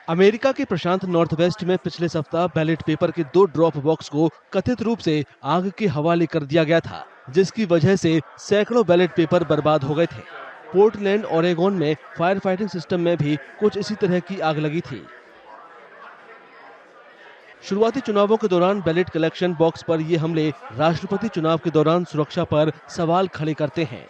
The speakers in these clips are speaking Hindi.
अमेरिका के प्रशांत नॉर्थ वेस्ट में पिछले सप्ताह बैलेट पेपर के 2 ड्रॉप बॉक्स को कथित रूप से आग के हवाले कर दिया गया था, जिसकी वजह से सैकड़ों बैलेट पेपर बर्बाद हो गए थे। पोर्टलैंड, ओरेगोन में फायर फाइटिंग सिस्टम में भी कुछ इसी तरह की आग लगी थी। शुरुआती चुनावों के दौरान बैलेट कलेक्शन बॉक्स पर ये हमले राष्ट्रपति चुनाव के दौरान सुरक्षा पर सवाल खड़े करते हैं।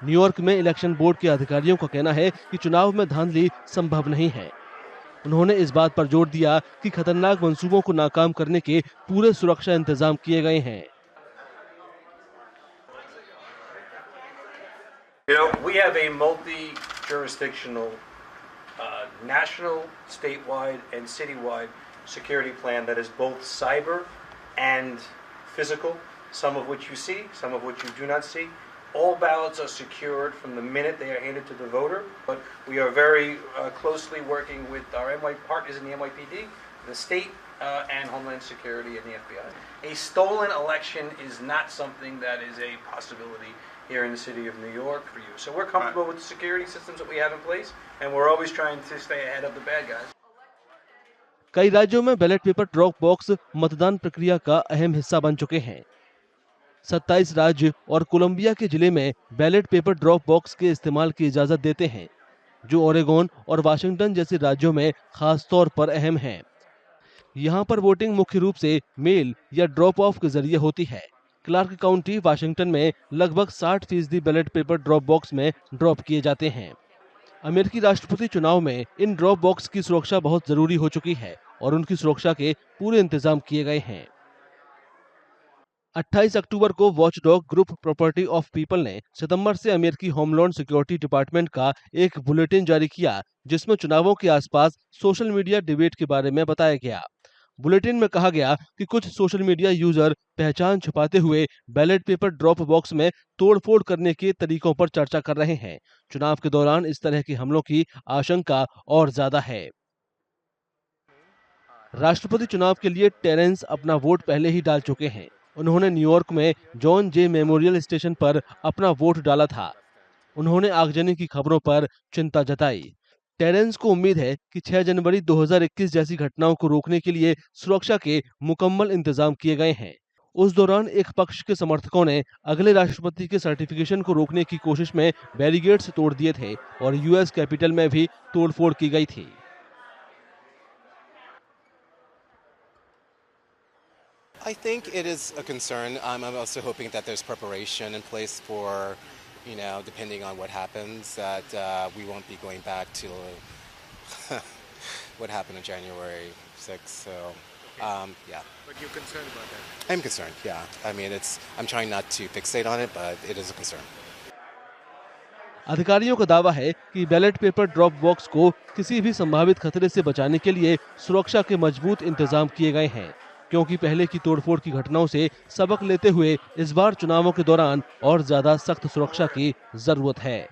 न्यूयॉर्क में इलेक्शन बोर्ड के अधिकारियों का कहना है कि चुनाव में धांधली संभव नहीं है। उन्होंने इस बात पर जोर दिया कि खतरनाक मंसूबों को नाकाम करने के पूरे सुरक्षा इंतजाम किए गए हैं। We have a multi-jurisdictional, national, statewide, and citywide security plan that is both cyber and physical, some of which you see, some of which you do not see. All ballots are secured from the minute they are handed to the voter, but we are very closely working with our partners in the NYPD, the state, and Homeland Security and the FBI. A stolen election is not something that is a possibility here in the city of New York for you. So we're comfortable with the security systems that we have in place, and we're always trying to stay ahead of the bad guys. कई राज्यों में बैलेट पेपर ड्रॉप बॉक्स मतदान प्रक्रिया का अहम हिस्सा बन चुके हैं। 27 राज्य और कोलंबिया के जिले में बैलेट पेपर ड्रॉप बॉक्स के इस्तेमाल की इजाजत देते हैं, जो ओरेगोन और वाशिंगटन जैसे राज्यों में खास तौर पर अहम है। यहाँ पर वोटिंग मुख्य रूप से मेल या ड्रॉप ऑफ के जरिए होती है। क्लार्क काउंटी, वाशिंगटन में लगभग 60% बैलेट पेपर ड्रॉप बॉक्स में ड्रॉप किए जाते हैं। अमेरिकी राष्ट्रपति चुनाव में इन ड्रॉप बॉक्स की सुरक्षा बहुत जरूरी हो चुकी है और उनकी सुरक्षा के पूरे इंतजाम किए गए हैं। 28 अक्टूबर को watchdog group property of people ने सितंबर से अमेरिकी होमलैंड सिक्योरिटी डिपार्टमेंट का एक बुलेटिन जारी किया, जिसमें चुनावों के आसपास सोशल मीडिया डिबेट के बारे में बताया गया। बुलेटिन में कहा गया कि कुछ सोशल मीडिया यूजर पहचान छुपाते हुए बैलेट पेपर ड्रॉप बॉक्स में तोड़फोड़ करने के तरीकों पर चर्चा कर रहे हैं। चुनाव के दौरान इस तरह के हमलों की आशंका और ज्यादा है। राष्ट्रपति चुनाव के लिए टेरेंस अपना वोट पहले ही डाल चुके हैं। उन्होंने न्यूयॉर्क में जॉन जे मेमोरियल स्टेशन पर अपना वोट डाला था। उन्होंने आगजनी की खबरों पर चिंता जताई। टेरेंस को उम्मीद है कि 6 जनवरी 2021 जैसी घटनाओं को रोकने के लिए सुरक्षा के मुकम्मल इंतजाम किए गए हैं। उस दौरान एक पक्ष के समर्थकों ने अगले राष्ट्रपति के सर्टिफिकेशन को रोकने की कोशिश में बैरिकेड्स तोड़ दिए थे और यूएस कैपिटल में भी तोड़फोड़ की गई थी। I think it is a concern. I'm also hoping that there's preparation in place for, depending on what happens, that we won't be going back to what happened on January 6th. So, yeah. But you're concerned about that? I'm concerned, yeah. I mean, I'm trying not to fixate on it, but it is a concern. अधिकारियों का दावा है कि बैलेट पेपर ड्रॉप बॉक्स को किसी भी संभावित खतरे से बचाने के लिए सुरक्षा के मजबूत इंतजाम किए गए हैं, क्योंकि पहले की तोड़फोड़ की घटनाओं से सबक लेते हुए इस बार चुनावों के दौरान और ज्यादा सख्त सुरक्षा की जरूरत है।